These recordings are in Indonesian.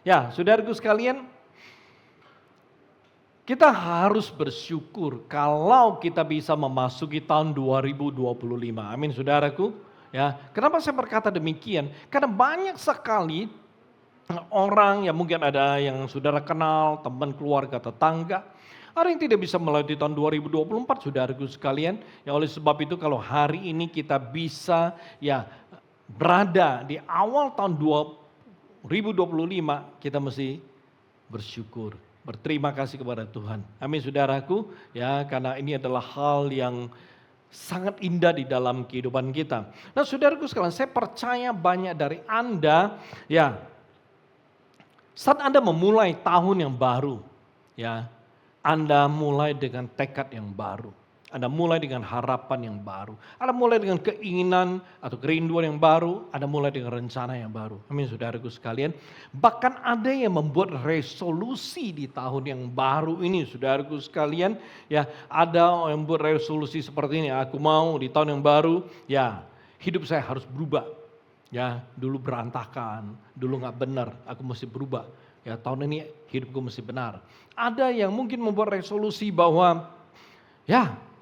Ya, saudaraku sekalian, kita harus bersyukur kalau kita bisa memasuki tahun 2025. Amin, saudaraku. Ya, kenapa saya berkata demikian? Karena banyak sekali orang yang mungkin ada yang saudara kenal, teman keluarga, tetangga, ada yang tidak bisa melewati tahun 2024, saudaraku sekalian. Ya, oleh sebab itu kalau hari ini kita bisa berada di awal tahun 2025, kita mesti bersyukur, berterima kasih kepada Tuhan. Amin, saudaraku. Ya, karena ini adalah hal yang sangat indah di dalam kehidupan kita. Nah, saudaraku sekalian, saya percaya banyak dari Anda, saat Anda memulai tahun yang baru, Anda mulai dengan tekad yang baru. Anda mulai dengan harapan yang baru. Anda mulai dengan keinginan atau kerinduan yang baru. Anda mulai dengan rencana yang baru. Amin, saudaraku sekalian. Bahkan ada yang membuat resolusi di tahun yang baru ini, saudaraku sekalian. Ya, ada yang membuat resolusi seperti ini. Aku mau di tahun yang baru, hidup saya harus berubah. Ya, dulu berantakan, dulu nggak benar. Aku mesti berubah. Ya, tahun ini hidupku mesti benar. Ada yang mungkin membuat resolusi bahwa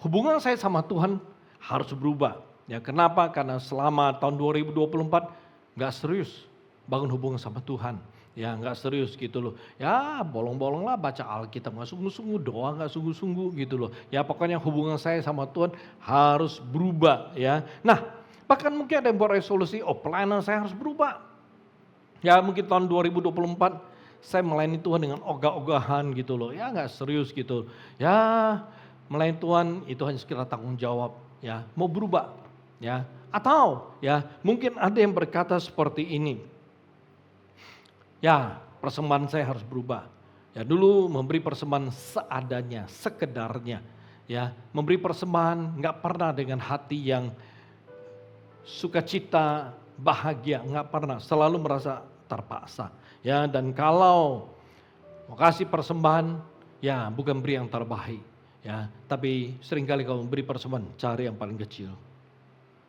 hubungan saya sama Tuhan harus berubah. Ya, kenapa? Karena selama tahun 2024 nggak serius bangun hubungan sama Tuhan. Ya, nggak serius gitu loh. Ya, bolong-bolong lah baca Alkitab, nggak sungguh-sungguh, doa nggak sungguh-sungguh gitu loh. Ya, pokoknya hubungan saya sama Tuhan harus berubah. Ya, nah bahkan mungkin ada yang buat resolusi, pelayanan saya harus berubah. Ya, mungkin tahun 2024 saya melayani Tuhan dengan ogah-ogahan gitu loh. Ya, nggak serius gitu. Ya, melayani Tuhan itu hanya sekedar tanggung jawab, mau berubah, atau mungkin ada yang berkata seperti ini, persembahan saya harus berubah, dulu memberi persembahan seadanya, sekedarnya, memberi persembahan nggak pernah dengan hati yang sukacita, bahagia, nggak pernah, selalu merasa terpaksa, dan kalau mau kasih persembahan, bukan beri yang terbaik. Tapi seringkali kalau memberi persembahan, cari yang paling kecil.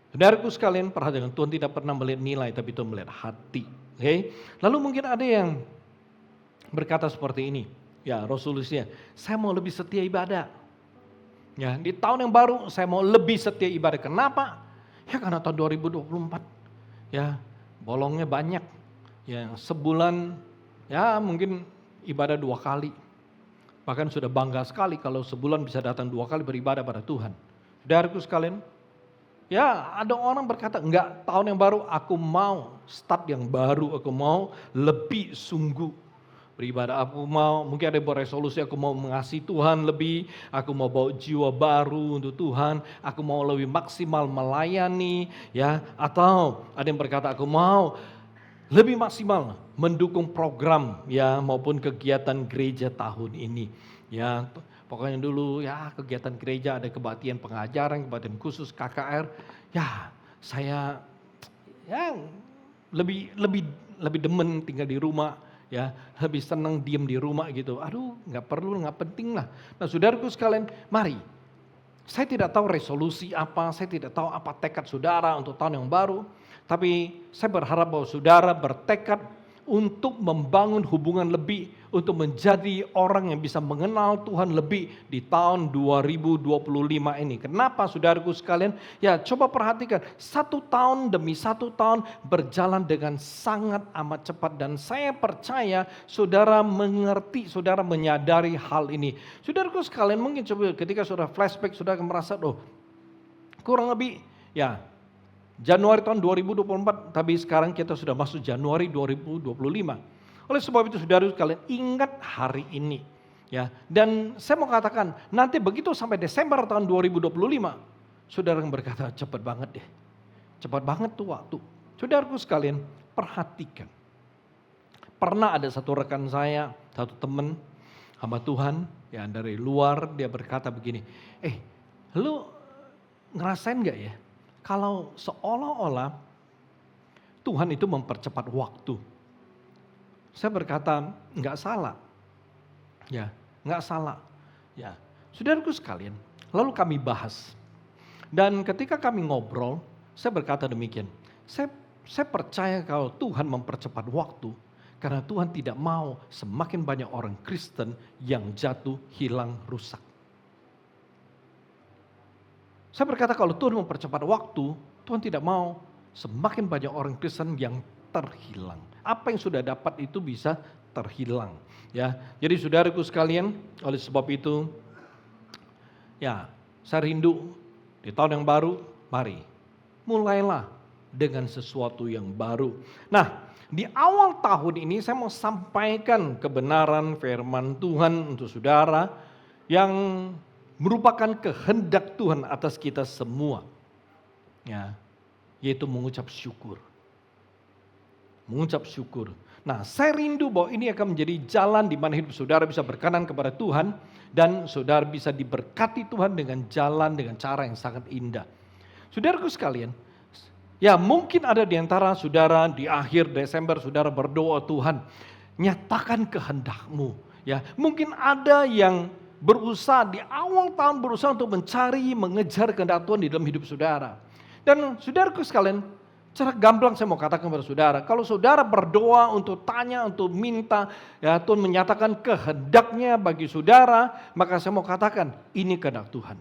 Saudaraku sekalian, perhatikan, Tuhan tidak pernah melihat nilai, tapi Tuhan melihat hati. Okay? Lalu mungkin ada yang berkata seperti ini, resolusinya, saya mau lebih setia ibadah. Di tahun yang baru, saya mau lebih setia ibadah. Kenapa? Karena tahun 2024, bolongnya banyak. Sebulan, mungkin ibadah 2 kali. Bahkan sudah bangga sekali kalau sebulan bisa datang 2 kali beribadah pada Tuhan. Saudaraku sekalian, ada orang berkata, enggak, tahun yang baru aku mau start yang baru, aku mau lebih sungguh beribadah, aku mau, mungkin ada yang beresolusi, aku mau mengasihi Tuhan lebih, aku mau bawa jiwa baru untuk Tuhan, aku mau lebih maksimal melayani, atau ada yang berkata, aku mau lebih maksimal mendukung program maupun kegiatan gereja tahun ini. Pokoknya dulu kegiatan gereja ada kebaktian pengajaran, kebaktian khusus KKR. Saya lebih demen tinggal di rumah, lebih senang diem di rumah gitu. Aduh, nggak perlu, nggak penting lah. Nah, saudaraku sekalian, mari. Saya tidak tahu resolusi apa, saya tidak tahu apa tekad saudara untuk tahun yang baru. Tapi saya berharap bahwa saudara bertekad untuk membangun hubungan lebih, untuk menjadi orang yang bisa mengenal Tuhan lebih di tahun 2025 ini. Kenapa saudaraku sekalian? Coba perhatikan, 1 tahun demi 1 tahun berjalan dengan sangat amat cepat. Dan saya percaya saudara mengerti, saudara menyadari hal ini. Saudaraku sekalian, mungkin coba ketika saudara flashback, saudara merasa, kurang lebih Januari tahun 2024, tapi sekarang kita sudah masuk Januari 2025. Oleh sebab itu saudara sekalian, ingat hari ini. Dan saya mau katakan, nanti begitu sampai Desember tahun 2025, saudara yang berkata, cepat banget deh. Cepat banget tuh waktu. Saudaraku sekalian, perhatikan. Pernah ada satu rekan saya, satu teman, hamba Tuhan, dari luar, dia berkata begini, lu ngerasain gak ya? Kalau seolah-olah Tuhan itu mempercepat waktu. Saya berkata, enggak salah. Enggak salah. Saudaraku sekalian, lalu kami bahas. Dan ketika kami ngobrol, saya berkata demikian. Saya percaya kalau Tuhan mempercepat waktu, Karena Tuhan tidak mau semakin banyak orang Kristen yang jatuh, hilang, rusak. Saya berkata kalau Tuhan mempercepat waktu, Tuhan tidak mau semakin banyak orang Kristen yang terhilang. Apa yang sudah dapat itu bisa terhilang. Ya, jadi saudaraku sekalian, oleh sebab itu, ya, saya rindu di tahun yang baru, mari mulailah dengan sesuatu yang baru. Nah, di awal tahun ini saya mau sampaikan kebenaran firman Tuhan untuk saudara yang merupakan kehendak Tuhan atas kita semua. Ya, yaitu mengucap syukur. Mengucap syukur. Nah, saya rindu bahwa ini akan menjadi jalan di mana hidup saudara bisa berkenan kepada Tuhan dan saudara bisa diberkati Tuhan dengan jalan, dengan cara yang sangat indah. Saudaraku sekalian, ya mungkin ada di antara saudara di akhir Desember saudara berdoa, Tuhan nyatakan kehendak-Mu. Ya, mungkin ada yang berusaha di awal tahun berusaha untuk mencari, mengejar kehendak Tuhan di dalam hidup saudara. Dan saudaraku sekalian, secara gamblang saya mau katakan kepada saudara, kalau saudara berdoa untuk tanya, untuk minta, ya Tuhan menyatakan kehendaknya bagi saudara, maka saya mau katakan ini kehendak Tuhan.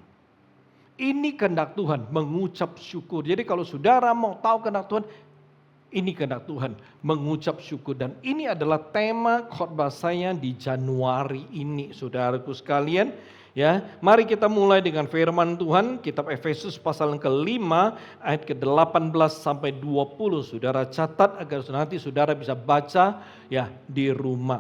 Ini kehendak Tuhan, mengucap syukur. Jadi kalau saudara mau tahu kehendak Tuhan, ini kehendak Tuhan, mengucap syukur. Dan ini adalah tema khotbah saya di Januari ini, saudaraku sekalian. Ya, mari kita mulai dengan firman Tuhan, kitab Efesus pasal yang ke-5 ayat ke-18 sampai 20. Saudara catat agar nanti saudara bisa baca ya di rumah.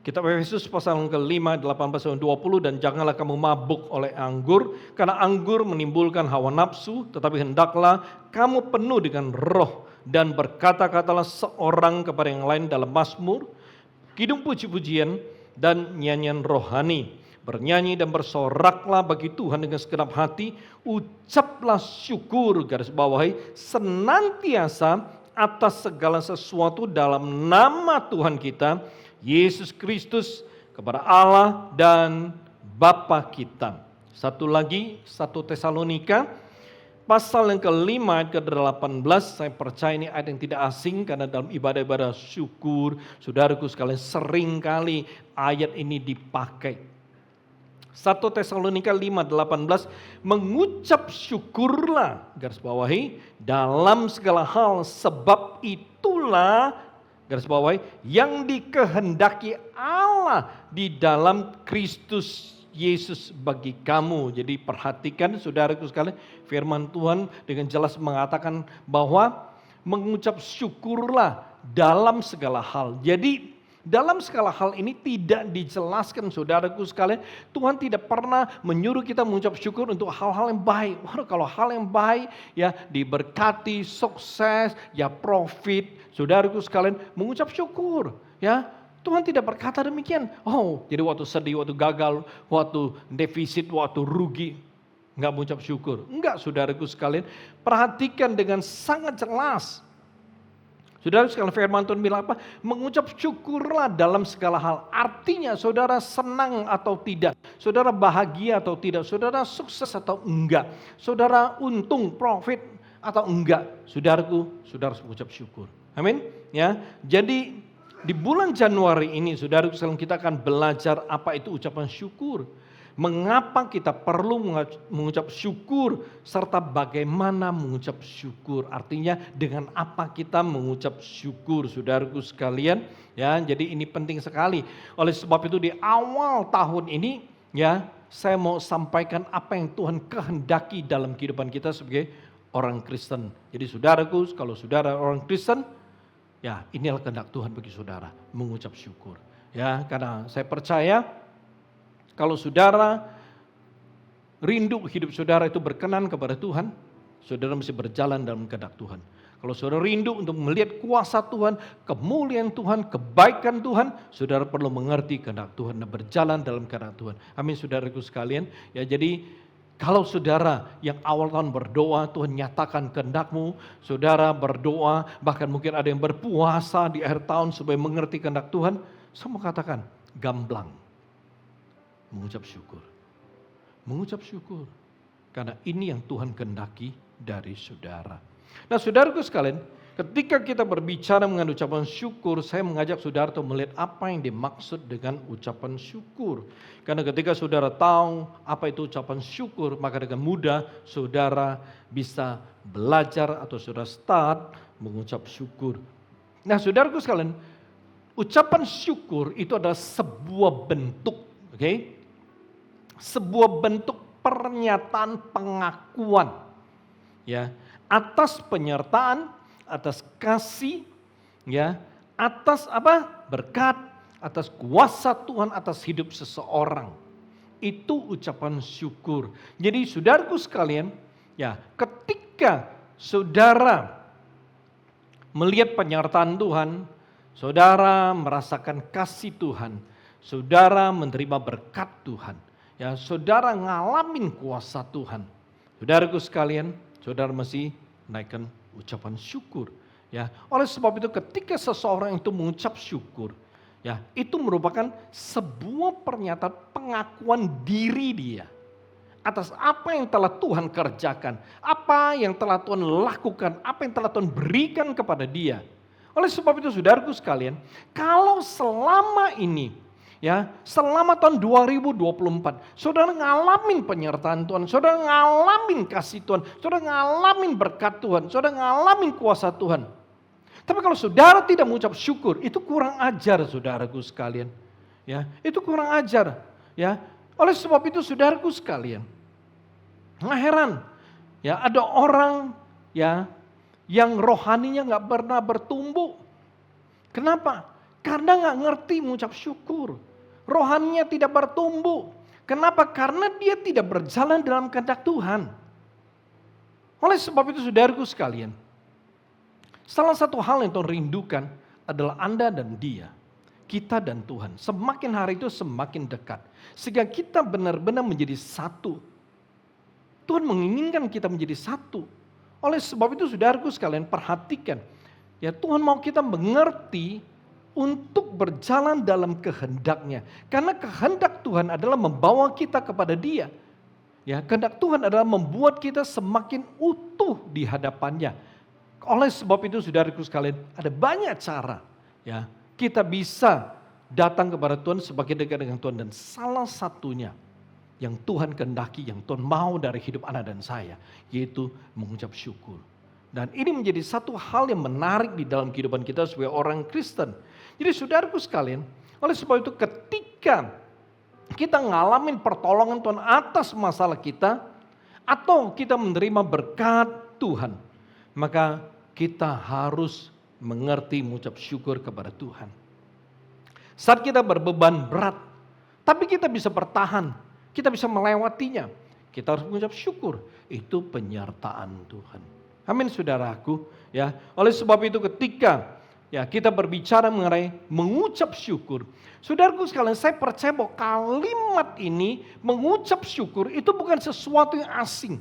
Kitab Efesus pasal yang ke-5, 18-20, dan janganlah kamu mabuk oleh anggur, karena anggur menimbulkan hawa nafsu, tetapi hendaklah kamu penuh dengan roh, dan berkata-katalah seorang kepada yang lain dalam mazmur, kidung puji-pujian, dan nyanyian rohani. Bernyanyi dan bersoraklah bagi Tuhan dengan segenap hati, ucaplah syukur, garis bawahi, senantiasa atas segala sesuatu dalam nama Tuhan kita, Yesus Kristus, kepada Allah dan Bapa kita. Satu lagi, 1 Tesalonika pasal yang ke-5 ayat ke-18, saya percaya ini ayat yang tidak asing karena dalam ibadah-ibadah syukur, saudaraku sekalian seringkali ayat ini dipakai. 1 Tesalonika 5:18, mengucap syukurlah, garis bawahi, dalam segala hal, sebab itulah, garis bawahi, yang dikehendaki Allah di dalam Kristus Yesus bagi kamu. Jadi perhatikan saudaraku sekalian, firman Tuhan dengan jelas mengatakan bahwa mengucap syukurlah dalam segala hal. Jadi dalam segala hal ini tidak dijelaskan saudaraku sekalian, Tuhan tidak pernah menyuruh kita mengucap syukur untuk hal-hal yang baik. Waduh, kalau hal yang baik ya diberkati, sukses, ya profit, saudaraku sekalian mengucap syukur. Ya, Tuhan tidak berkata demikian. Oh, jadi waktu sedih, waktu gagal, waktu defisit, waktu rugi, enggak mengucap syukur. Enggak, saudaraku sekalian, perhatikan dengan sangat jelas. Saudara sekalian, firman Tuhan bilang apa? Mengucap syukurlah dalam segala hal. Artinya saudara senang atau tidak, saudara bahagia atau tidak, saudara sukses atau enggak, saudara untung, profit atau enggak, saudaraku, saudara harus mengucap syukur. Amin. Ya, jadi di bulan Januari ini, saudaraku sekalian, kita akan belajar apa itu ucapan syukur. Mengapa kita perlu mengucap syukur serta bagaimana mengucap syukur. Artinya dengan apa kita mengucap syukur, saudaraku sekalian. Ya, jadi ini penting sekali. Oleh sebab itu di awal tahun ini ya, saya mau sampaikan apa yang Tuhan kehendaki dalam kehidupan kita sebagai orang Kristen. Jadi saudaraku, kalau saudara orang Kristen, ya inilah kehendak Tuhan bagi saudara, mengucap syukur. Ya, karena saya percaya kalau saudara rindu hidup saudara itu berkenan kepada Tuhan, saudara mesti berjalan dalam kehendak Tuhan. Kalau saudara rindu untuk melihat kuasa Tuhan, kemuliaan Tuhan, kebaikan Tuhan, saudara perlu mengerti kehendak Tuhan dan berjalan dalam kehendak Tuhan. Amin, saudaraku sekalian. Ya, jadi kalau saudara yang awal tahun berdoa, Tuhan nyatakan kehendak-Mu, saudara berdoa, bahkan mungkin ada yang berpuasa di akhir tahun supaya mengerti kehendak Tuhan, saya mau katakan gamblang. Mengucap syukur. Mengucap syukur. Karena ini yang Tuhan kehendaki dari saudara. Nah, saudaraku sekalian, Ketika kita berbicara mengenai ucapan syukur, saya mengajak saudara untuk melihat apa yang dimaksud dengan ucapan syukur. Karena ketika saudara tahu apa itu ucapan syukur, maka dengan mudah saudara bisa belajar atau saudara start mengucap syukur. Nah, saudaraku sekalian, ucapan syukur itu adalah sebuah bentuk, oke? Sebuah bentuk pernyataan pengakuan, ya, atas penyertaan, atas kasih, ya, atas apa? Berkat, atas kuasa Tuhan atas hidup seseorang. Itu ucapan syukur. Jadi saudaraku sekalian, ya, ketika saudara melihat penyertaan Tuhan, saudara merasakan kasih Tuhan, saudara menerima berkat Tuhan, ya, saudara ngalamin kuasa Tuhan. Saudaraku sekalian, saudara mesti naikkan ucapan syukur, ya. Oleh sebab itu ketika seseorang itu mengucap syukur, ya, itu merupakan sebuah pernyataan pengakuan diri dia atas apa yang telah Tuhan kerjakan, apa yang telah Tuhan lakukan, apa yang telah Tuhan berikan kepada dia. Oleh sebab itu saudaraku sekalian, kalau selama ini, ya, selama tahun 2024, saudara ngalamin penyertaan Tuhan, saudara ngalamin kasih Tuhan, saudara ngalamin berkat Tuhan, saudara ngalamin kuasa Tuhan. Tapi kalau saudara tidak mengucap syukur, itu kurang ajar saudaraku sekalian. Ya, itu kurang ajar. Ya, oleh sebab itu saudaraku sekalian, nggak heran, ya, ada orang, ya, yang rohaninya nggak pernah bertumbuh. Kenapa? Karena nggak ngerti mengucap syukur. Rohaninya tidak bertumbuh. Kenapa? Karena dia tidak berjalan dalam kehendak Tuhan. Oleh sebab itu saudaraku sekalian, salah satu hal yang Tuhan rindukan adalah Anda dan dia. Kita dan Tuhan. Semakin hari itu semakin dekat. Sehingga kita benar-benar menjadi satu. Tuhan menginginkan kita menjadi satu. Oleh sebab itu saudaraku sekalian perhatikan. Ya, Tuhan mau kita mengerti untuk berjalan dalam kehendaknya. Karena kehendak Tuhan adalah membawa kita kepada Dia. Ya, kehendak Tuhan adalah membuat kita semakin utuh di hadapannya. Oleh sebab itu saudaraku sekalian, ada banyak cara, ya, kita bisa datang kepada Tuhan semakin dekat dengan Tuhan. Dan salah satunya yang Tuhan kehendaki, yang Tuhan mau dari hidup Anda dan saya, yaitu mengucap syukur. Dan ini menjadi satu hal yang menarik di dalam kehidupan kita sebagai orang Kristen. Jadi saudaraku sekalian, oleh sebab itu ketika kita ngalamin pertolongan Tuhan atas masalah kita, atau kita menerima berkat Tuhan, maka kita harus mengerti mengucap syukur kepada Tuhan. Saat kita berbeban berat, tapi kita bisa bertahan, kita bisa melewatinya, kita harus mengucap syukur. Itu penyertaan Tuhan. Amin saudaraku, ya. Oleh sebab itu ketika, ya, kita berbicara mengenai mengucap syukur, saudaraku sekalian, saya percaya bahwa kalimat ini mengucap syukur itu bukan sesuatu yang asing.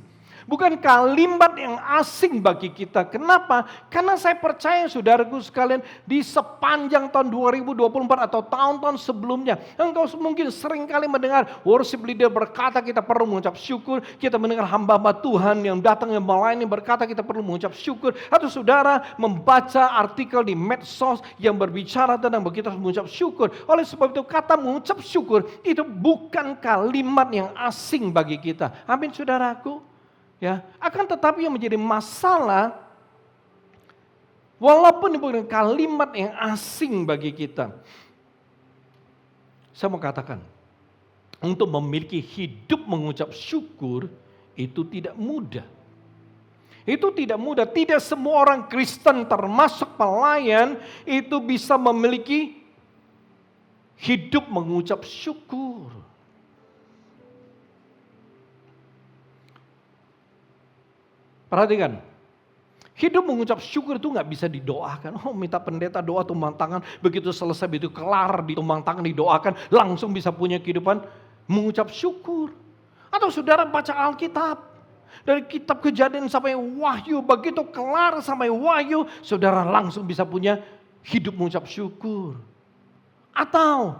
Bukan kalimat yang asing bagi kita. Kenapa? Karena saya percaya saudaraku sekalian, di sepanjang tahun 2024 atau tahun-tahun sebelumnya, engkau mungkin sering kali mendengar worship leader berkata kita perlu mengucap syukur. Kita mendengar hamba-hamba Tuhan yang datang yang melayani berkata kita perlu mengucap syukur. Atau saudara membaca artikel di medsos yang berbicara tentang bahwa kita harus mengucap syukur. Oleh sebab itu kata mengucap syukur itu bukan kalimat yang asing bagi kita. Amin saudaraku. Ya, akan tetapi yang menjadi masalah, walaupun bukan kalimat yang asing bagi kita, saya mau katakan, untuk memiliki hidup mengucap syukur itu tidak mudah. Itu tidak mudah. Tidak semua orang Kristen termasuk pelayan itu bisa memiliki hidup mengucap syukur. Perhatikan, hidup mengucap syukur itu gak bisa didoakan. Oh, minta pendeta doa tumbang tangan, begitu selesai, begitu kelar ditumbang tangan, didoakan, langsung bisa punya kehidupan mengucap syukur. Atau saudara baca Alkitab, dari kitab Kejadian sampai Wahyu, begitu kelar sampai Wahyu, saudara langsung bisa punya hidup mengucap syukur. Atau,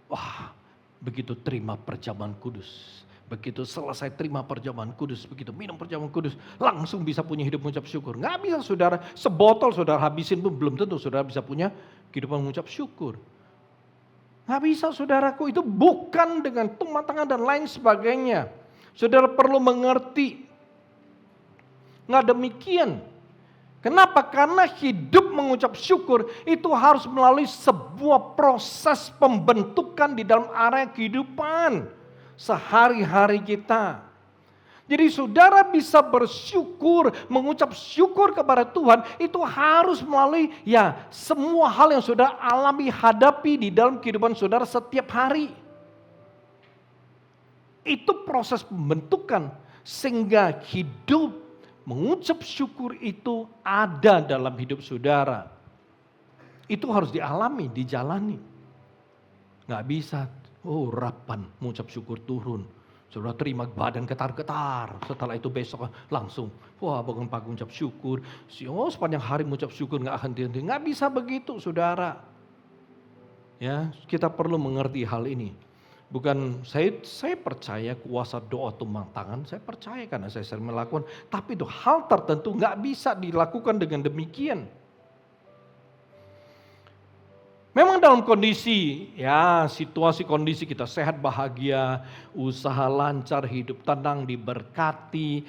wah, begitu terima perjamuan kudus, Begitu selesai terima perjamuan kudus, begitu minum perjamuan kudus, langsung bisa punya hidup mengucap syukur. Nggak bisa saudara, sebotol saudara habisin pun belum tentu saudara bisa punya kehidupan mengucap syukur. Nggak bisa saudaraku, itu bukan dengan tumpang tangan dan lain sebagainya. Saudara perlu mengerti. Nggak demikian. Kenapa? Karena hidup mengucap syukur itu harus melalui sebuah proses pembentukan di dalam area kehidupan sehari-hari kita. Jadi saudara bisa bersyukur, mengucap syukur kepada Tuhan, itu harus melalui semua hal yang saudara alami, hadapi di dalam kehidupan saudara setiap hari. Itu proses pembentukan sehingga hidup mengucap syukur itu ada dalam hidup saudara. Itu harus dialami, dijalani. Nggak bisa, rapan mengucap syukur turun. Saudara terima badan getar-getar. Setelah itu besok langsung, bangun pagi mengucap syukur. Sepanjang hari mengucap syukur nggak henti-henti. Nggak bisa begitu saudara. Ya, kita perlu mengerti hal ini. Bukan saya percaya kuasa doa tumpang tangan, saya percaya karena saya sering melakukan. Tapi itu hal tertentu nggak bisa dilakukan dengan demikian. Memang dalam kondisi, situasi kondisi kita sehat, bahagia, usaha lancar, hidup tenang, diberkati,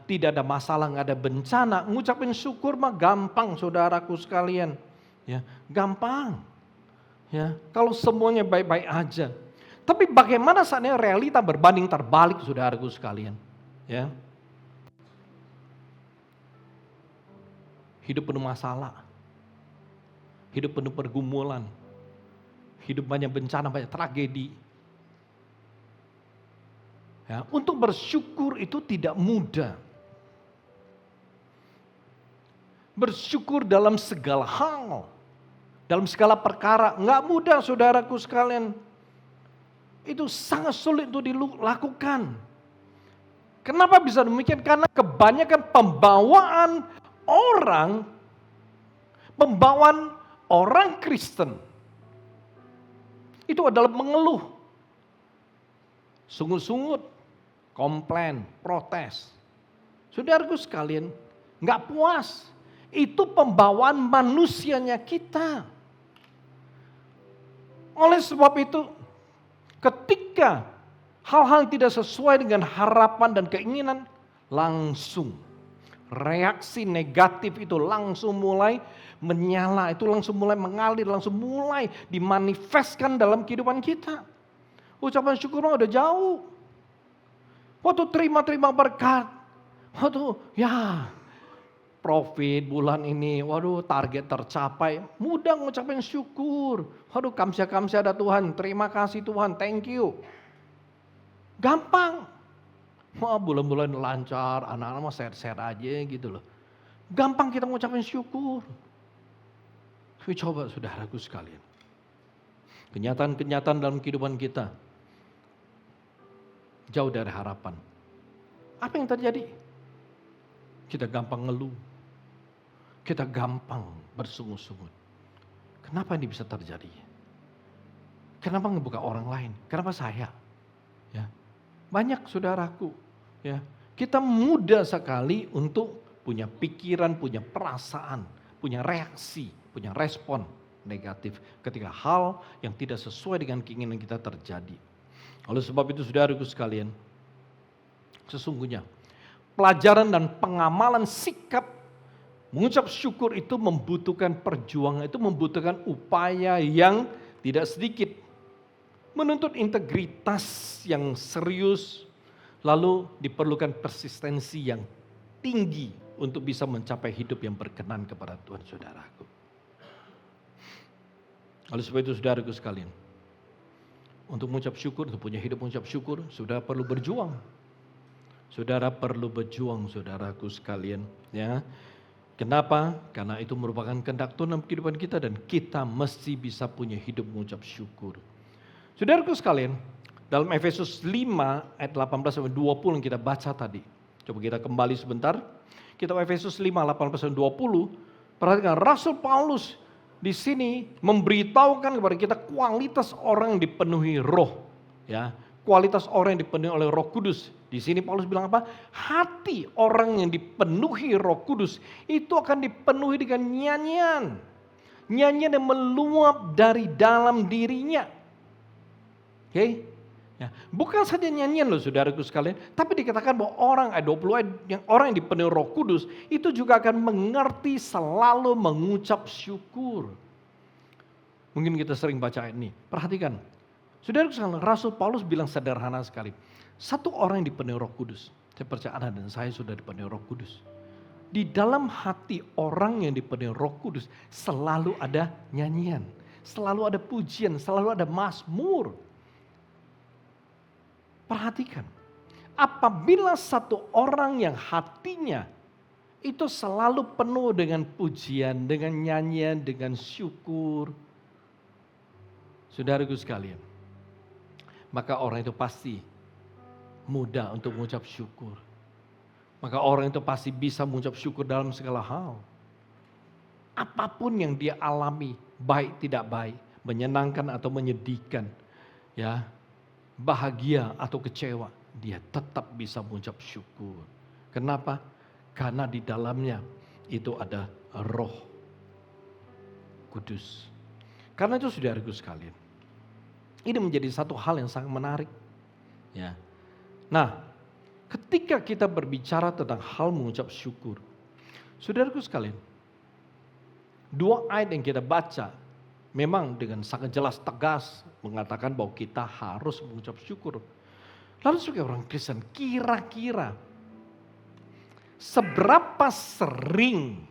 tidak ada masalah, nggak ada bencana. Ngucapin syukur mah gampang saudaraku sekalian. Gampang. Kalau semuanya baik-baik aja. Tapi bagaimana saatnya realita berbanding terbalik saudaraku sekalian. Hidup penuh masalah. Hidup penuh pergumulan. Hidup banyak bencana, banyak tragedi. Untuk bersyukur itu tidak mudah. Bersyukur dalam segala hal. Dalam segala perkara. Nggak mudah saudaraku sekalian. Itu sangat sulit untuk dilakukan. Kenapa bisa demikian? Karena kebanyakan pembawaan orang Kristen itu adalah mengeluh, sungut-sungut, komplain, protes. Saudaraku sekalian, nggak puas. Itu pembawaan manusianya kita. Oleh sebab itu, ketika hal-hal tidak sesuai dengan harapan dan keinginan, langsung reaksi negatif itu langsung mulai menyala, itu langsung mulai mengalir, langsung mulai dimanifestkan dalam kehidupan kita. Ucapan syukur udah jauh. Waktu terima berkat, profit bulan ini, target tercapai, mudah ngucapin syukur. Kamsia ada Tuhan, terima kasih Tuhan, thank you. Gampang. Bulan-bulan lancar, anak-anak mah sehat-sehat aja gitu loh. Gampang kita ngucapin syukur. Tapi coba saudaraku sekalian. Kenyataan-kenyataan dalam kehidupan kita jauh dari harapan. Apa yang terjadi? Kita gampang ngeluh. Kita gampang bersungut-sungut. Kenapa ini bisa terjadi? Kenapa ngebuka orang lain? Kenapa saya? Banyak saudaraku. Kita mudah sekali untuk punya pikiran, punya perasaan, punya reaksi, punya respon negatif ketika hal yang tidak sesuai dengan keinginan kita terjadi. Oleh sebab itu saudaraku sekalian, sesungguhnya pelajaran dan pengamalan sikap mengucap syukur itu membutuhkan perjuangan, itu membutuhkan upaya yang tidak sedikit. Menuntut integritas yang serius, lalu diperlukan persistensi yang tinggi untuk bisa mencapai hidup yang berkenan kepada Tuhan saudaraku. Oleh sebab itu saudaraku sekalian, untuk mengucap syukur, untuk punya hidup mengucap syukur, saudara perlu berjuang. Saudara perlu berjuang saudaraku sekalian. Kenapa? Karena itu merupakan kehendak Tuhan dalam kehidupan kita dan kita mesti bisa punya hidup mengucap syukur. Saudaraku sekalian, dalam Efesus 5 ayat 18-20 yang kita baca tadi. Coba kita kembali sebentar. Kita Efesus 5, 18-20. Perhatikan, Rasul Paulus di sini memberitahukan kepada kita kualitas orang yang dipenuhi roh. kualitas orang yang dipenuhi oleh Roh Kudus. Di sini Paulus bilang apa? Hati orang yang dipenuhi Roh Kudus itu akan dipenuhi dengan nyanyian. Nyanyian yang meluap dari dalam dirinya. Oke? Ya, bukan saja nyanyian loh saudaraku sekalian, tapi dikatakan bahwa orang ayat 20 orang yang dipenuhi Roh Kudus itu juga akan mengerti selalu mengucap syukur. Mungkin kita sering baca ayat ini. Perhatikan. Saudaraku sekalian, Rasul Paulus bilang sederhana sekali. Satu orang yang dipenuhi Roh Kudus. Saya percaya Anda dan saya sudah dipenuhi Roh Kudus. Di dalam hati orang yang dipenuhi Roh Kudus selalu ada nyanyian, selalu ada pujian, selalu ada mazmur. Perhatikan, apabila satu orang yang hatinya itu selalu penuh dengan pujian, dengan nyanyian, dengan syukur, saudaraku sekalian, maka orang itu pasti mudah untuk mengucap syukur. Maka orang itu pasti bisa mengucap syukur dalam segala hal. Apapun yang dia alami, baik tidak baik, menyenangkan atau menyedihkan, ya, bahagia atau kecewa, dia tetap bisa mengucap syukur. Kenapa? Karena di dalamnya itu ada Roh Kudus. Karena itu saudaraku sekalian, ini menjadi satu hal yang sangat menarik. Ya. Nah, ketika kita berbicara tentang hal mengucap syukur, saudaraku sekalian, dua ayat yang kita baca memang dengan sangat jelas tegas mengatakan bahwa kita harus mengucap syukur. Lalu sebagai orang Kristen, kira-kira seberapa sering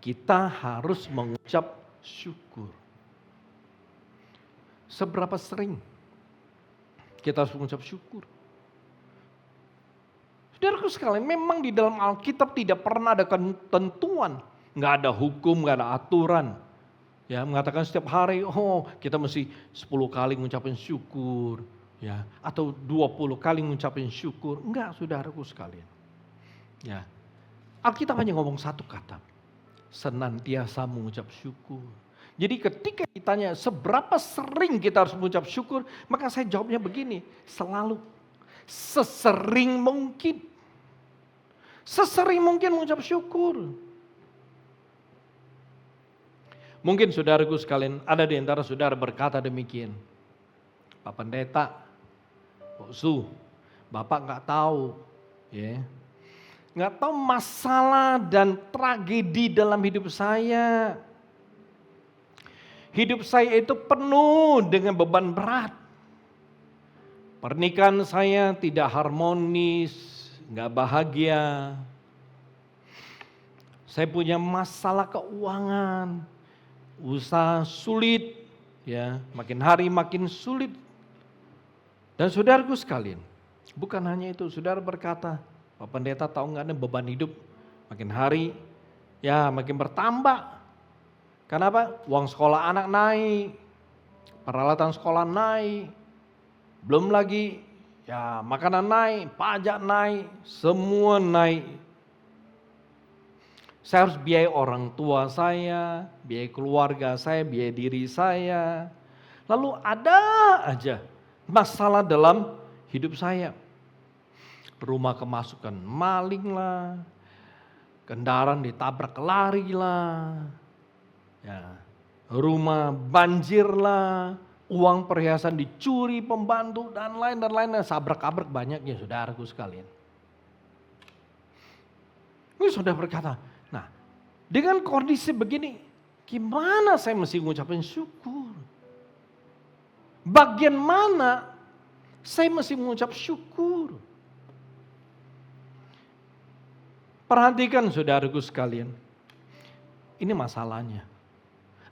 kita harus mengucap syukur? Seberapa sering kita harus mengucap syukur? Saudaraku sekalian, memang di dalam Alkitab tidak pernah ada ketentuan, nggak ada hukum, nggak ada aturan. Ya, mengatakan setiap hari, kita mesti 10 kali mengucapkan syukur, ya, atau 20 kali mengucapkan syukur. Enggak, saudaraku sekalian. Ya. Alkitab hanya ngomong satu kata, senantiasa mengucap syukur. Jadi ketika ditanya seberapa sering kita harus mengucap syukur, maka saya jawabnya begini, selalu, sesering mungkin. Sesering mungkin mengucap syukur. Mungkin saudaraku sekalian, ada di antara saudara berkata demikian, Pak Pendeta, Pak Su, Bapak nggak tahu, ya, nggak tahu masalah dan tragedi dalam hidup saya. Hidup saya itu penuh dengan beban berat. Pernikahan saya tidak harmonis, nggak bahagia. Saya punya masalah keuangan, usaha sulit, ya, makin hari makin sulit. Dan saudaraku sekalian, bukan hanya itu, saudara berkata, Pak Pendeta tahu nggak nih beban hidup makin hari, ya makin bertambah. Kenapa? Uang sekolah anak naik, peralatan sekolah naik, belum lagi ya makanan naik, pajak naik, semua naik. Saya harus biaya orang tua saya, biaya keluarga saya, biaya diri saya. Lalu ada aja masalah dalam hidup saya. Rumah kemasukan maling lah, kendaraan ditabrak lari lah, ya, rumah banjir lah, uang perhiasan dicuri pembantu dan lain-lain, sabrak-abrak banyaknya saudaraku sekalian. Ini sudah berkata, nah dengan kondisi begini, gimana saya mesti mengucapkan syukur? Bagian mana saya mesti mengucap syukur? Perhatikan saudaraku sekalian, ini masalahnya.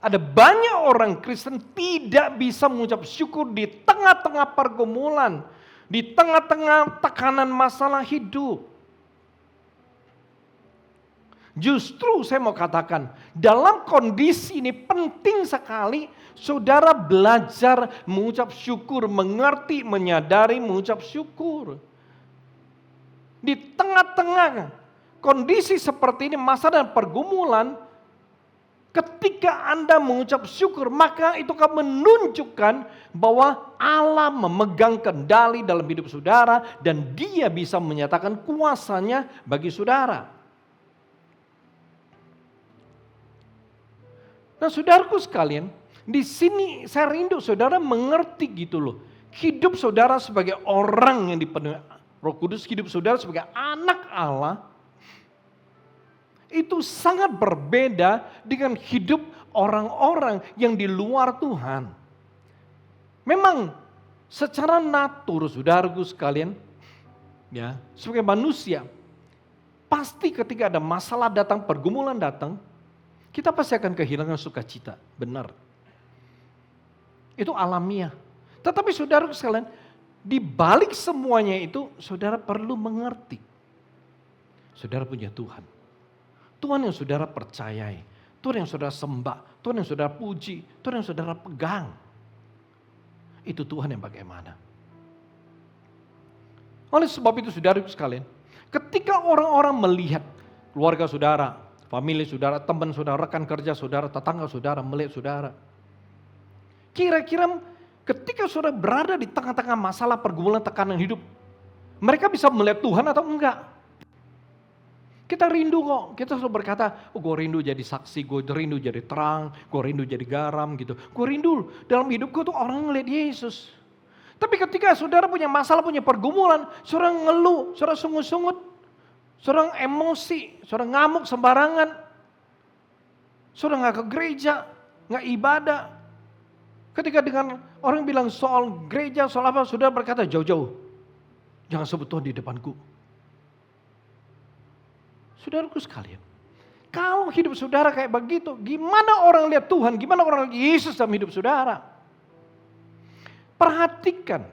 Ada banyak orang Kristen tidak bisa mengucap syukur di tengah-tengah pergumulan, di tengah-tengah tekanan masalah hidup. Justru saya mau katakan, dalam kondisi ini penting sekali saudara belajar mengucap syukur, mengerti, menyadari mengucap syukur. Di tengah-tengah kondisi seperti ini, masa dan pergumulan, Ketika Anda mengucap syukur, maka itu akan menunjukkan bahwa Allah memegang kendali dalam hidup saudara dan Dia bisa menyatakan kuasanya bagi saudara. Nah, saudaraku sekalian, di sini saya rindu saudara mengerti gitu loh. Hidup saudara sebagai orang yang dipenuhi Roh Kudus, hidup saudara sebagai anak Allah, itu sangat berbeda dengan hidup orang-orang yang di luar Tuhan. Memang secara natur, saudaraku sekalian, ya, sebagai manusia, pasti ketika ada masalah datang, pergumulan datang, kita pasti akan kehilangan sukacita, benar. Itu alamiah. Tetapi saudaraku sekalian, di balik semuanya itu, saudara perlu mengerti. Saudara punya Tuhan. Tuhan yang saudara percayai, Tuhan yang saudara sembah, Tuhan yang saudara puji, Tuhan yang saudara pegang. Itu Tuhan yang bagaimana. Oleh sebab itu saudara sekalian, ketika orang-orang melihat keluarga saudara, famili saudara, teman saudara, rekan kerja saudara, tetangga saudara, melihat saudara. Kira-kira ketika saudara berada di tengah-tengah masalah pergumulan tekanan hidup, mereka bisa melihat Tuhan atau enggak? Kita rindu kok, kita selalu berkata, gue rindu jadi saksi, gue rindu jadi terang, gue rindu jadi garam gitu. Gue rindu dalam hidup gue tuh orang ngeliat Yesus. Tapi ketika saudara punya masalah, punya pergumulan, saudara ngeluh, saudara sungut-sungut, saudara emosi, saudara ngamuk sembarangan, saudara gak ke gereja, gak ibadah. Ketika dengan orang bilang soal gereja, soal apa, saudara berkata jauh-jauh, jangan sebut Tuhan di depanku. Saudaraku sekalian, kalau hidup saudara kayak begitu, gimana orang lihat Tuhan, gimana orang lihat Yesus dalam hidup saudara? Perhatikan.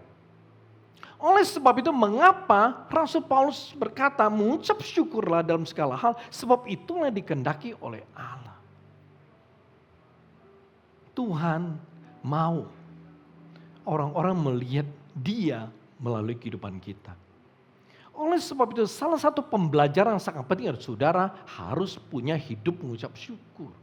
Oleh sebab itu mengapa Rasul Paulus berkata, mengucap syukurlah dalam segala hal, sebab itulah dikehendaki oleh Allah. Tuhan mau orang-orang melihat Dia melalui kehidupan kita. Oleh sebab itu salah satu pembelajaran yang sangat penting adalah saudara harus punya hidup mengucap syukur.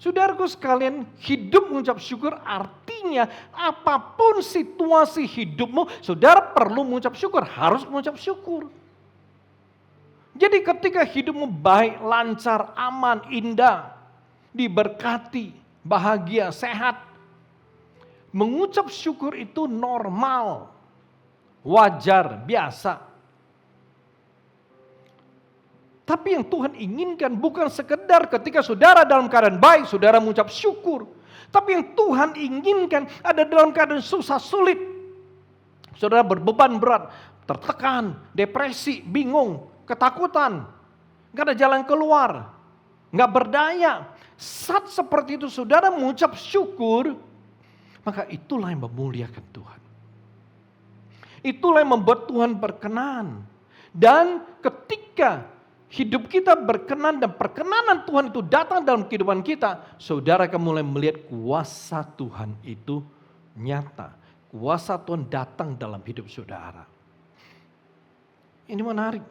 Saudaraku sekalian, hidup mengucap syukur artinya apapun situasi hidupmu, saudara perlu mengucap syukur, harus mengucap syukur. Jadi ketika hidupmu baik, lancar, aman, indah, diberkati, bahagia, sehat, mengucap syukur itu normal. Wajar, biasa. Tapi yang Tuhan inginkan bukan sekedar ketika saudara dalam keadaan baik, saudara mengucap syukur. Tapi yang Tuhan inginkan ada dalam keadaan susah, sulit. Saudara berbeban berat, tertekan, depresi, bingung, ketakutan. Gak ada jalan keluar, gak berdaya. Saat seperti itu saudara mengucap syukur, maka itulah yang memuliakan Tuhan. Itulah yang membuat Tuhan berkenan. Dan ketika hidup kita berkenan dan perkenanan Tuhan itu datang dalam kehidupan kita, saudara akan mulai melihat kuasa Tuhan itu nyata. Kuasa Tuhan datang dalam hidup saudara. Ini menarik.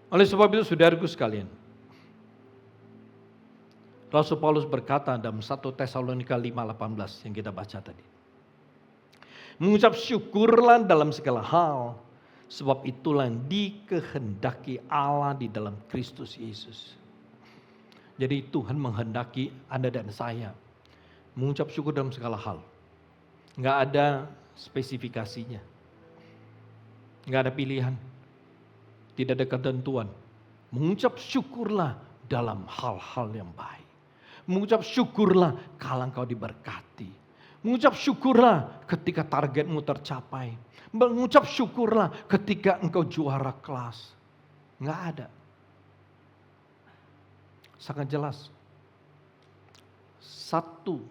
Oleh sebab itu saudaraku sekalian, Rasul Paulus berkata dalam 1 Tesalonika 5:18 yang kita baca tadi. Mengucap syukurlah dalam segala hal, sebab itulah yang dikehendaki Allah di dalam Kristus Yesus. Jadi Tuhan menghendaki Anda dan saya mengucap syukur dalam segala hal. Enggak ada spesifikasinya. Enggak ada pilihan. Tidak ada ketentuan. Mengucap syukurlah dalam hal-hal yang baik. Mengucap syukurlah kalau engkau diberkati. Mengucap syukurlah ketika targetmu tercapai. Mengucap syukurlah ketika engkau juara kelas. Enggak ada. Sangat jelas. Satu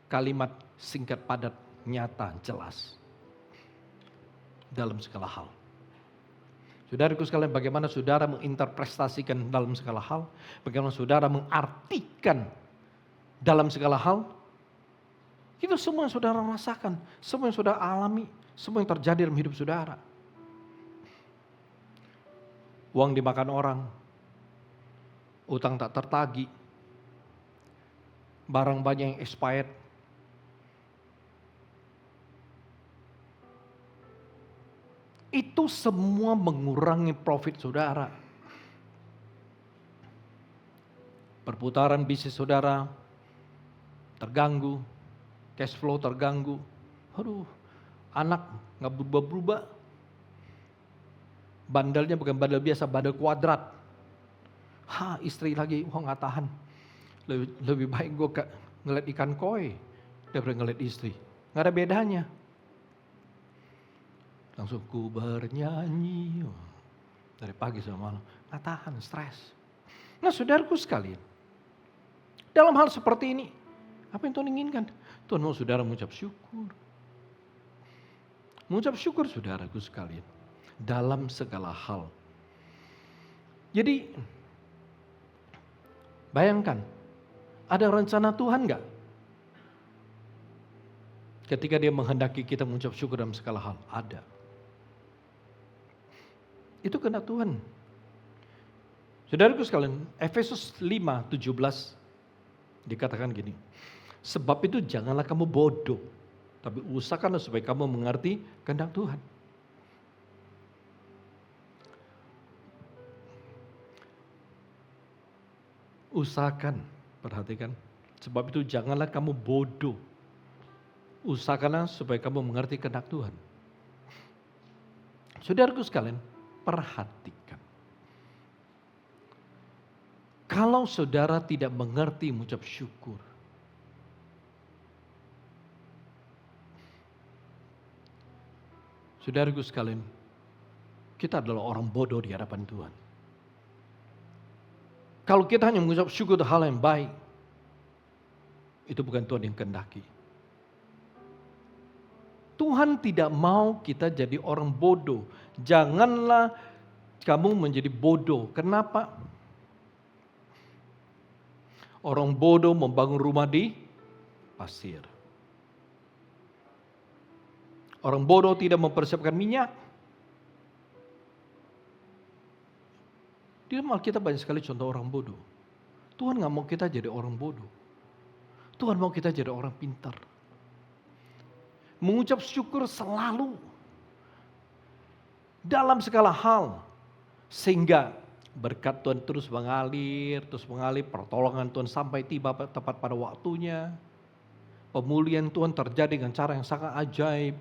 kalimat singkat padat nyata jelas. Dalam segala hal. Saudaraku sekalian, bagaimana saudara menginterpretasikan dalam segala hal? Bagaimana saudara mengartikan dalam segala hal? Itu semua yang saudara rasakan, semua yang saudara alami, semua yang terjadi dalam hidup saudara. uang dimakan orang, utang tak tertagi, barang banyak yang expired. Itu semua mengurangi profit saudara. Perputaran bisnis saudara terganggu, cash flow terganggu. Aduh, anak nggak berubah-berubah. Bandelnya bukan bandel biasa, bandel kuadrat. Istri lagi, nggak tahan. Lebih baik gue ngeliat ikan koi daripada ngeliat istri. Nggak ada bedanya. Langsung ku bernyanyi dari pagi sampai malam. Nggak tahan, stres. Nah saudaraku sekalian, dalam hal seperti ini, apa yang Tuhan inginkan? Tuhan mau saudara mengucap syukur. Mengucap syukur saudaraku sekalian, dalam segala hal. Jadi, bayangkan, ada rencana Tuhan enggak? Ketika dia menghendaki kita mengucap syukur dalam segala hal, ada. Itu kehendak Tuhan. Saudaraku sekalian, Efesus 5:17 dikatakan gini, sebab itu janganlah kamu bodoh, tapi usahakanlah supaya kamu mengerti kehendak Tuhan. Usahakan, perhatikan, sebab itu janganlah kamu bodoh, usahakanlah supaya kamu mengerti kehendak Tuhan. Saudaraku sekalian, perhatikan. Kalau saudara tidak mengerti mengucap syukur, saudaraku sekalian, kita adalah orang bodoh di hadapan Tuhan. Kalau kita hanya mengucap syukur hal yang baik, itu bukan Tuhan yang kehendaki. Tuhan tidak mau kita jadi orang bodoh. Janganlah kamu menjadi bodoh. Kenapa? Orang bodoh membangun rumah di pasir. Orang bodoh tidak mempersiapkan minyak. Di dalam Alkitab banyak sekali contoh orang bodoh. Tuhan gak mau kita jadi orang bodoh. Tuhan mau kita jadi orang pintar. Mengucap syukur selalu. Dalam segala hal. Sehingga berkat Tuhan terus mengalir, pertolongan Tuhan sampai tiba tepat pada waktunya. Pemulihan Tuhan terjadi dengan cara yang sangat ajaib.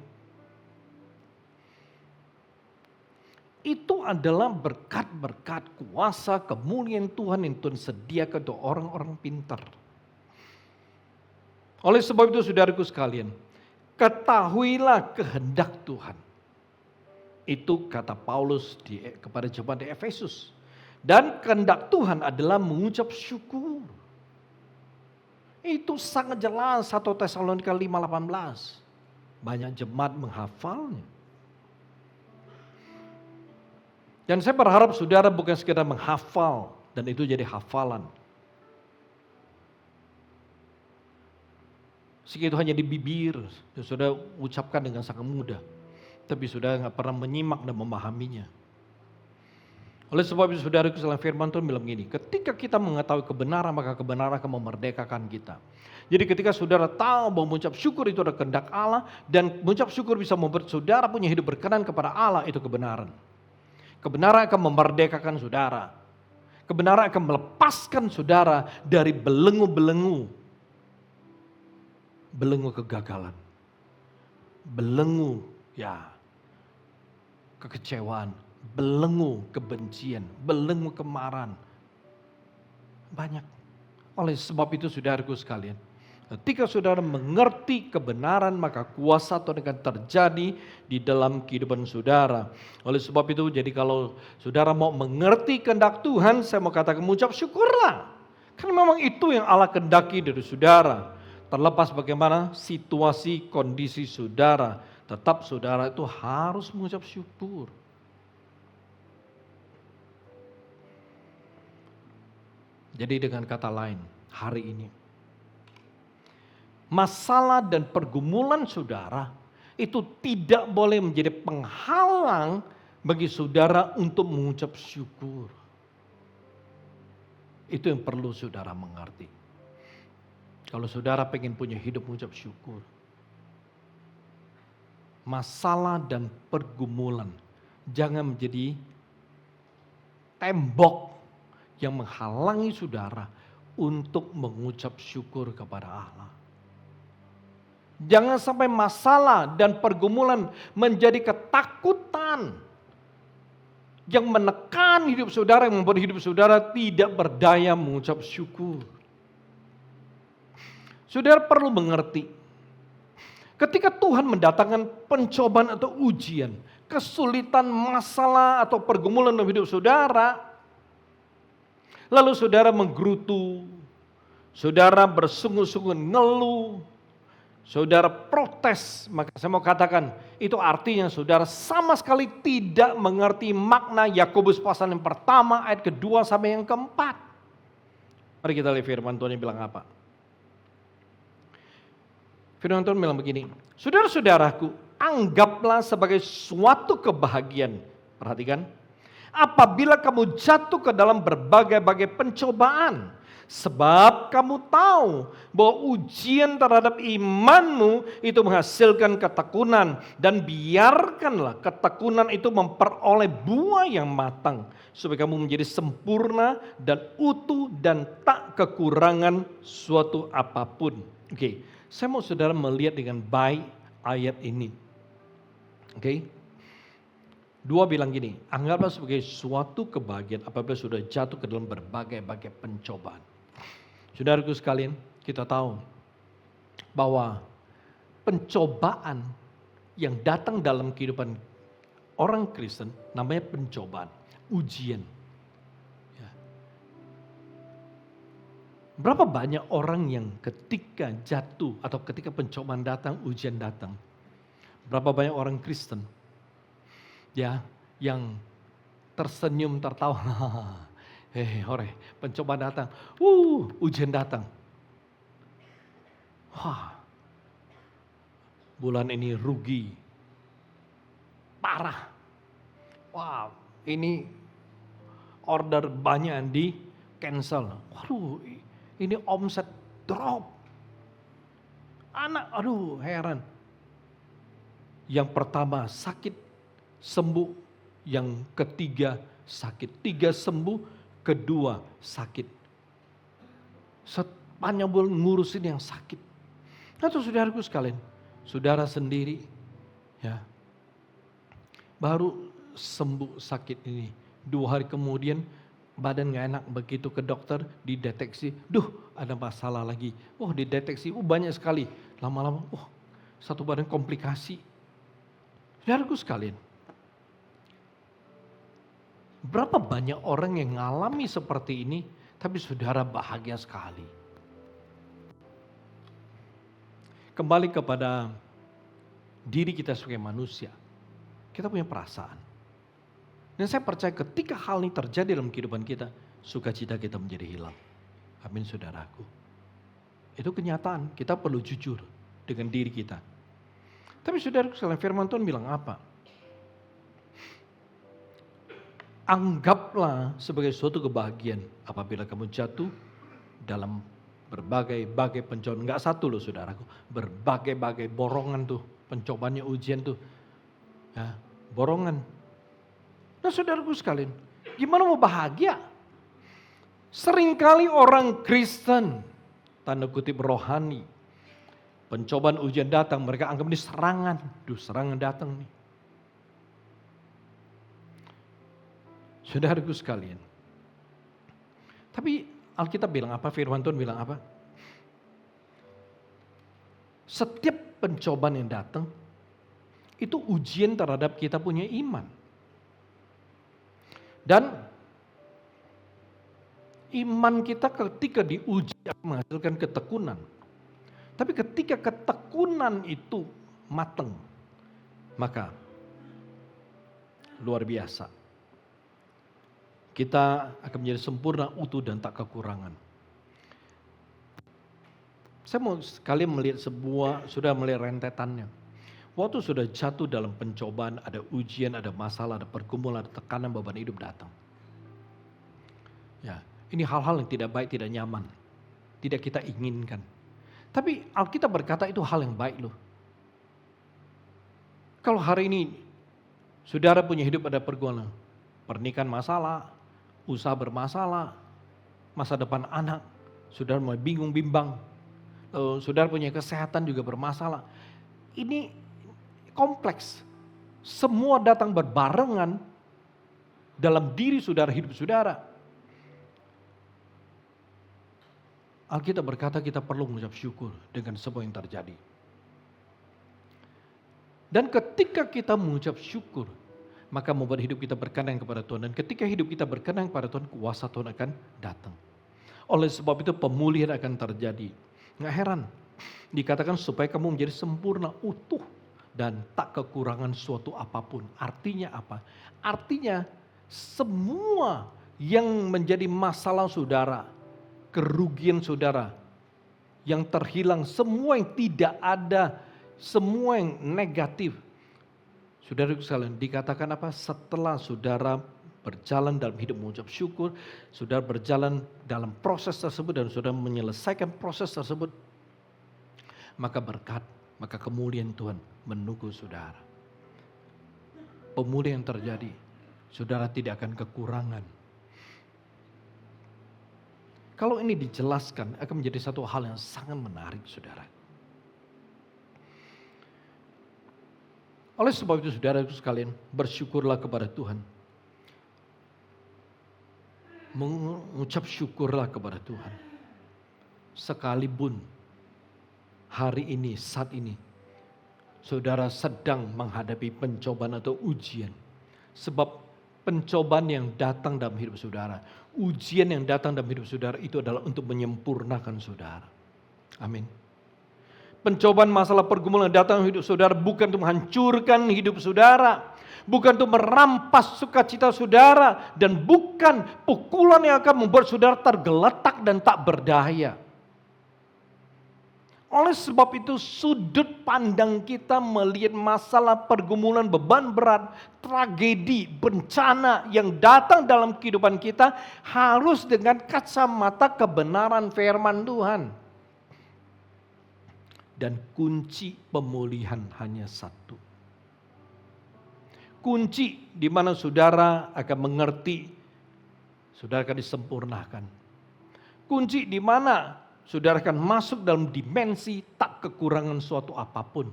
Itu adalah berkat-berkat kuasa kemuliaan Tuhan yang Tuhan sediakan untuk orang-orang pintar. Oleh sebab itu saudaraku sekalian, ketahuilah kehendak Tuhan. Itu kata Paulus kepada jemaat di Efesus. Dan kehendak Tuhan adalah mengucap syukur. Itu sangat jelas 1 Tesalonika 5:18. Banyak jemaat menghafalnya. Dan saya berharap saudara bukan sekedar menghafal dan itu jadi hafalan. Segitu hanya di bibir, dan saudara ucapkan dengan sangat mudah. Tapi saudara gak pernah menyimak dan memahaminya. Oleh sebab itu saudara, dalam firman Tuhan bilang gini, ketika kita mengetahui kebenaran, maka kebenaran akan memerdekakan kita. Jadi ketika saudara tahu bahwa mengucap syukur itu adalah kehendak Allah, dan mengucap syukur bisa membuat saudara punya hidup berkenan kepada Allah, itu kebenaran. Kebenaran akan memerdekakan saudara. Kebenaran akan melepaskan saudara dari belenggu-belenggu. Belenggu kegagalan. Belenggu kekecewaan. Belenggu kebencian. Belenggu kemarahan. Banyak. Oleh sebab itu saudaraku sekalian, ketika saudara mengerti kebenaran, maka kuasa Tuhan akan terjadi di dalam kehidupan saudara. Oleh sebab itu, jadi kalau saudara mau mengerti kehendak Tuhan, saya mau katakan mengucap syukurlah. Karena memang itu yang Allah kehendaki dari saudara. Terlepas bagaimana situasi, kondisi saudara, tetap saudara itu harus mengucap syukur. Jadi dengan kata lain, hari ini, masalah dan pergumulan saudara itu tidak boleh menjadi penghalang bagi saudara untuk mengucap syukur. Itu yang perlu saudara mengerti. Kalau saudara pengen punya hidup mengucap syukur, masalah dan pergumulan jangan menjadi tembok yang menghalangi saudara untuk mengucap syukur kepada Allah. Jangan sampai masalah dan pergumulan menjadi ketakutan yang menekan hidup saudara, yang membuat hidup saudara tidak berdaya mengucap syukur. Saudara perlu mengerti, ketika Tuhan mendatangkan pencobaan atau ujian, kesulitan, masalah atau pergumulan dalam hidup saudara, lalu saudara menggerutu, saudara bersungguh-sungguh ngeluh, saudara protes, maka saya mau katakan, itu artinya saudara sama sekali tidak mengerti makna Yakobus pasal yang pertama, ayat kedua sampai yang keempat. Mari kita lihat firman Tuhan yang bilang apa. Firman Tuhan bilang begini, saudara-saudaraku, anggaplah sebagai suatu kebahagiaan. Perhatikan, apabila kamu jatuh ke dalam berbagai-bagai pencobaan. Sebab kamu tahu bahwa ujian terhadap imanmu itu menghasilkan ketekunan. Dan biarkanlah ketekunan itu memperoleh buah yang matang. Supaya kamu menjadi sempurna dan utuh dan tak kekurangan suatu apapun. Oke, saya mau saudara melihat dengan baik ayat ini. Oke. 2 bilang gini, anggaplah sebagai suatu kebahagiaan apabila sudah jatuh ke dalam berbagai-bagai pencobaan. Saudaraku sekalian, kita tahu bahwa pencobaan yang datang dalam kehidupan orang Kristen namanya pencobaan, ujian. Ya. Berapa banyak orang yang ketika jatuh atau ketika pencobaan datang, ujian datang. Berapa banyak orang Kristen ya yang tersenyum tertawa. Hore, pencobaan datang. Ujian datang. Wah. Bulan ini rugi. Parah. Wah, ini order banyak yang di cancel. Waduh, ini omset drop. Aduh, heran. Yang pertama sakit, sembuh. Yang ketiga sakit. 3 sembuh. Kedua sakit. Sepanjang bulan ngurusin yang sakit. Atau saudaraku sekalian, saudara sendiri ya baru sembuh sakit ini. 2 hari kemudian badan gak enak, begitu ke dokter dideteksi, ada masalah lagi. Dideteksi, banyak sekali. Lama-lama, satu badan komplikasi. Saudaraku sekalian, berapa banyak orang yang mengalami seperti ini, tapi saudara bahagia sekali. Kembali kepada diri kita sebagai manusia, kita punya perasaan. Dan saya percaya ketika hal ini terjadi dalam kehidupan kita, sukacita kita menjadi hilang. Amin saudaraku. Itu kenyataan, kita perlu jujur dengan diri kita. Tapi saudaraku sekalian, firman Tuhan bilang apa? Anggaplah sebagai suatu kebahagiaan apabila kamu jatuh dalam berbagai-bagai pencobaan. Enggak satu loh saudaraku, berbagai-bagai borongan tuh, pencobaannya ujian tuh. Ya, borongan. Nah saudaraku sekalian, gimana mau bahagia? Seringkali orang Kristen, tanda kutip rohani, pencobaan ujian datang, mereka anggap ini serangan. Serangan datang nih. Saudaraku sekalian. Tapi Alkitab bilang apa? Firman Tuhan bilang apa? Setiap pencobaan yang datang, itu ujian terhadap kita punya iman. Dan iman kita ketika diuji akan menghasilkan ketekunan. Tapi ketika ketekunan itu matang, maka luar biasa. Kita akan menjadi sempurna, utuh, dan tak kekurangan. Saya mau sekali melihat sudah melihat rentetannya. Waktu sudah jatuh dalam pencobaan, ada ujian, ada masalah, ada pergumulan, ada tekanan, beban hidup datang. Ya, ini hal-hal yang tidak baik, tidak nyaman, tidak kita inginkan. Tapi Alkitab berkata itu hal yang baik loh. Kalau hari ini saudara punya hidup ada pergumulan, pernikahan masalah, usaha bermasalah, masa depan anak, saudara mulai bingung bimbang, saudara punya kesehatan juga bermasalah. Ini kompleks. Semua datang berbarengan dalam diri saudara, hidup saudara. Alkitab berkata kita perlu mengucap syukur dengan semua yang terjadi. Dan ketika kita mengucap syukur, maka membuat hidup kita berkenan kepada Tuhan. Dan ketika hidup kita berkenan kepada Tuhan, kuasa Tuhan akan datang. Oleh sebab itu pemulihan akan terjadi. Nggak heran, dikatakan supaya kamu menjadi sempurna, utuh, dan tak kekurangan suatu apapun. Artinya apa? Artinya semua yang menjadi masalah saudara, kerugian saudara, yang terhilang, semua yang tidak ada, semua yang negatif. Saudara sekalian, dikatakan apa? Setelah saudara berjalan dalam hidup mengucap syukur, saudara berjalan dalam proses tersebut dan saudara menyelesaikan proses tersebut, maka berkat, maka kemuliaan Tuhan menunggu saudara. Pemulihan yang terjadi, saudara tidak akan kekurangan. Kalau ini dijelaskan akan menjadi satu hal yang sangat menarik saudara. Oleh sebab itu saudara sekalian, bersyukurlah kepada Tuhan. Mengucap syukurlah kepada Tuhan. Sekalipun hari ini, saat ini, saudara sedang menghadapi pencobaan atau ujian. Sebab pencobaan yang datang dalam hidup saudara, ujian yang datang dalam hidup saudara itu adalah untuk menyempurnakan saudara. Amin. Pencobaan masalah pergumulan yang datang dalam hidup saudara bukan untuk menghancurkan hidup saudara. Bukan untuk merampas sukacita saudara. Dan bukan pukulan yang akan membuat saudara tergeletak dan tak berdaya. Oleh sebab itu sudut pandang kita melihat masalah pergumulan, beban berat, tragedi, bencana yang datang dalam kehidupan kita harus dengan kacamata kebenaran firman Tuhan. Dan kunci pemulihan hanya satu. Kunci di mana saudara akan mengerti, saudara akan disempurnakan. Kunci di mana saudara akan masuk dalam dimensi tak kekurangan suatu apapun.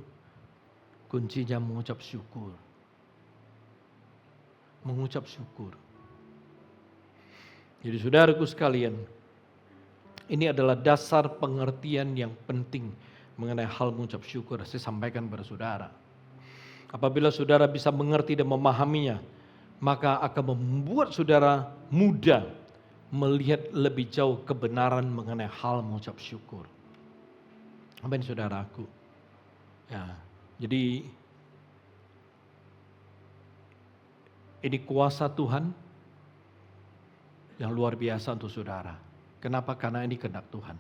Kuncinya mengucap syukur. Mengucap syukur. Jadi saudaraku sekalian, ini adalah dasar pengertian yang penting mengenai hal mengucap syukur. Saya sampaikan kepada saudara. Apabila saudara bisa mengerti dan memahaminya, maka akan membuat saudara mudah melihat lebih jauh kebenaran mengenai hal mengucap syukur. Amin saudaraku. Ya, jadi ini kuasa Tuhan yang luar biasa untuk saudara. Kenapa? Karena ini kehendak Tuhan.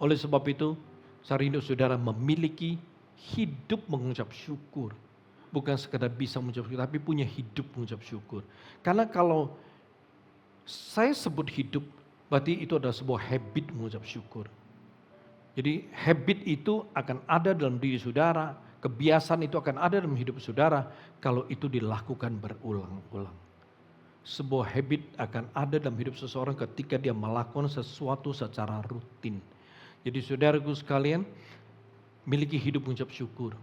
Oleh sebab itu, saya rindu saudara memiliki hidup mengucap syukur. Bukan sekadar bisa mengucap syukur, tapi punya hidup mengucap syukur. Karena kalau saya sebut hidup, berarti itu adalah sebuah habit mengucap syukur. Jadi habit itu akan ada dalam diri saudara, kebiasaan itu akan ada dalam hidup saudara kalau itu dilakukan berulang-ulang. Sebuah habit akan ada dalam hidup seseorang ketika dia melakukan sesuatu secara rutin. Jadi saudaraku sekalian, miliki hidup mengucap syukur,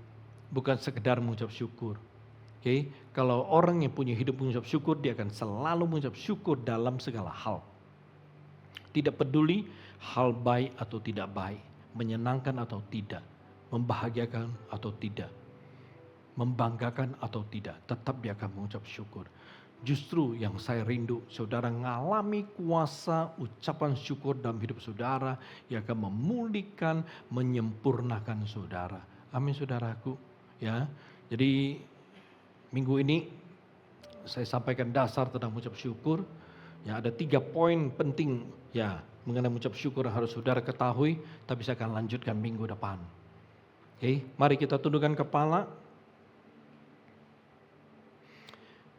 bukan sekedar mengucap syukur. Oke, kalau orang yang punya hidup mengucap syukur, dia akan selalu mengucap syukur dalam segala hal. Tidak peduli hal baik atau tidak baik, menyenangkan atau tidak, membahagiakan atau tidak, membanggakan atau tidak, tetap dia akan mengucap syukur. Justru yang saya rindu, saudara mengalami kuasa ucapan syukur dalam hidup saudara yang akan memulihkan, menyempurnakan saudara. Amin saudaraku. Ya, jadi minggu ini saya sampaikan dasar tentang mengucap syukur. Ya, ada 3 poin penting ya mengenai mengucap syukur yang harus saudara ketahui, tapi saya akan lanjutkan minggu depan. Oke, mari kita tundukkan kepala.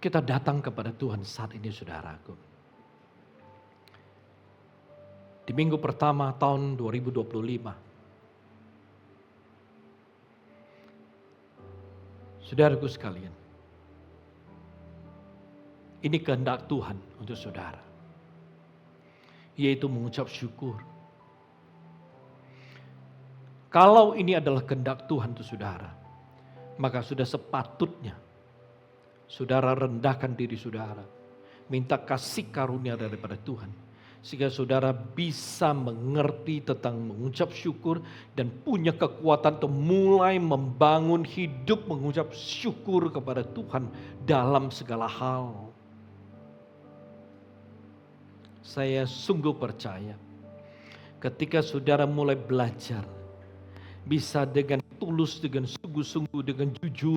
Kita datang kepada Tuhan saat ini saudaraku. Di minggu pertama tahun 2025. Saudaraku sekalian. Ini kehendak Tuhan untuk saudara. Yaitu mengucap syukur. Kalau ini adalah kehendak Tuhan untuk saudara, maka sudah sepatutnya saudara rendahkan diri saudara. Minta kasih karunia daripada Tuhan. Sehingga saudara bisa mengerti tentang mengucap syukur dan punya kekuatan untuk mulai membangun hidup mengucap syukur kepada Tuhan dalam segala hal. Saya sungguh percaya ketika saudara mulai belajar, bisa dengan tulus, dengan sungguh-sungguh, dengan jujur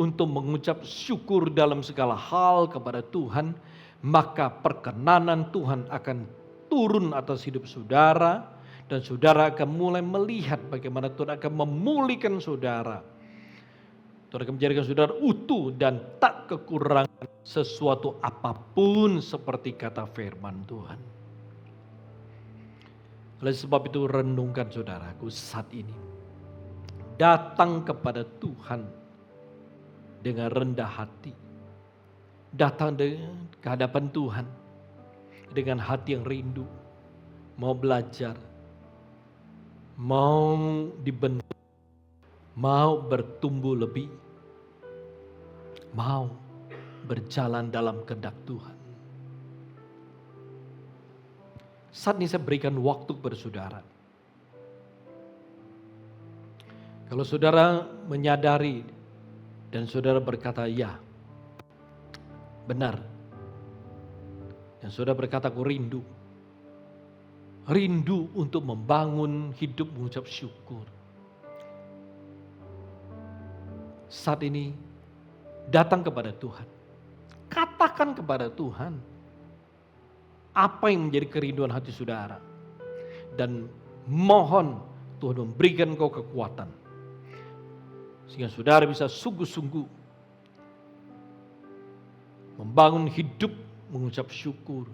untuk mengucap syukur dalam segala hal kepada Tuhan, maka perkenanan Tuhan akan turun atas hidup saudara dan saudara akan mulai melihat bagaimana Tuhan akan memulihkan saudara. Tuhan akan menjadikan saudara utuh dan tak kekurangan sesuatu apapun seperti kata firman Tuhan. Oleh sebab itu renungkan saudaraku saat ini. Datang kepada Tuhan dengan rendah hati. Datang ke hadapan Tuhan dengan hati yang rindu. Mau belajar. Mau dibentuk. Mau bertumbuh lebih. Mau berjalan dalam kehendak Tuhan. Saat ini saya berikan waktu kepada saudara. Kalau saudara menyadari dan saudara berkata ya, benar. Dan saudara berkata aku rindu. Rindu untuk membangun hidup mengucap syukur. Saat ini datang kepada Tuhan. Katakan kepada Tuhan apa yang menjadi kerinduan hati saudara. Dan mohon Tuhan memberikan kau kekuatan. Sehingga saudara bisa sungguh-sungguh membangun hidup mengucap syukur.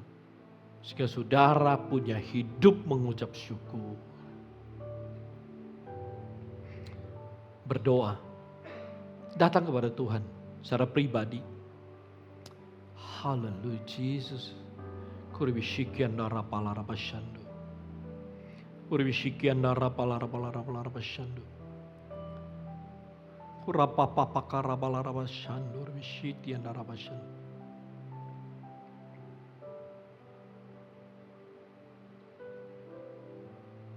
Sehingga saudara punya hidup mengucap syukur. Berdoa. Datang kepada Tuhan secara pribadi. Haleluya Yesus. Kuribishikian narapala rabashandu. Kuribishikian narapala rabashandu. Kurapapapakara rabashandu. Kuribishitian narabashandu.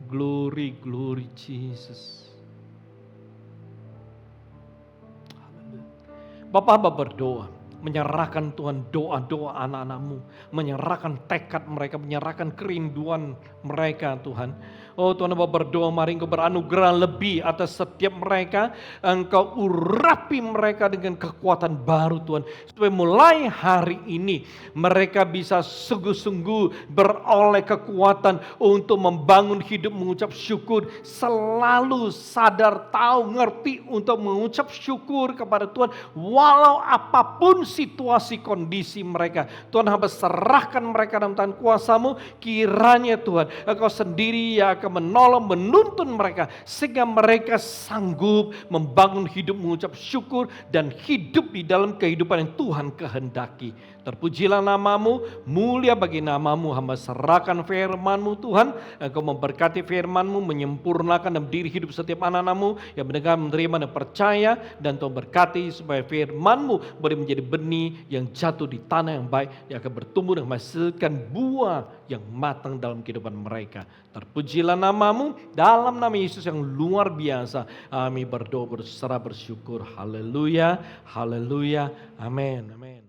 Glory, glory Jesus. Bapak berdoa, menyerahkan Tuhan doa-doa anak-anakmu, menyerahkan tekad mereka, menyerahkan kerinduan mereka Tuhan. Oh Tuhan, Bapa berdoa, mari Engkau beranugerah lebih atas setiap mereka. Engkau urapi mereka dengan kekuatan baru Tuhan. Supaya mulai hari ini mereka bisa sungguh-sungguh beroleh kekuatan untuk membangun hidup mengucap syukur. Selalu sadar, tahu, ngerti untuk mengucap syukur kepada Tuhan. Walau apapun situasi kondisi mereka. Tuhan, hamba serahkan mereka dalam tangan kuasa-Mu. Kiranya Tuhan, Engkau sendiri yang akan menolong, menuntun mereka. Sehingga mereka sanggup membangun hidup mengucap syukur. Dan hidup di dalam kehidupan yang Tuhan kehendaki. Terpujilah nama-Mu, mulia bagi nama-Mu. Hamba serahkan firman-Mu Tuhan. Engkau memberkati firman-Mu, menyempurnakan dalam diri hidup setiap anak-anak-Mu yang mendengar, menerima dan percaya. Dan Tuhan berkati supaya firman-Mu boleh menjadi benih yang jatuh di tanah yang baik, yang akan bertumbuh dan menghasilkan buah yang matang dalam kehidupan mereka. Terpujilah nama-Mu dalam nama Yesus yang luar biasa. Kami berdoa, berserah, bersyukur. Haleluya, haleluya, amin, amin.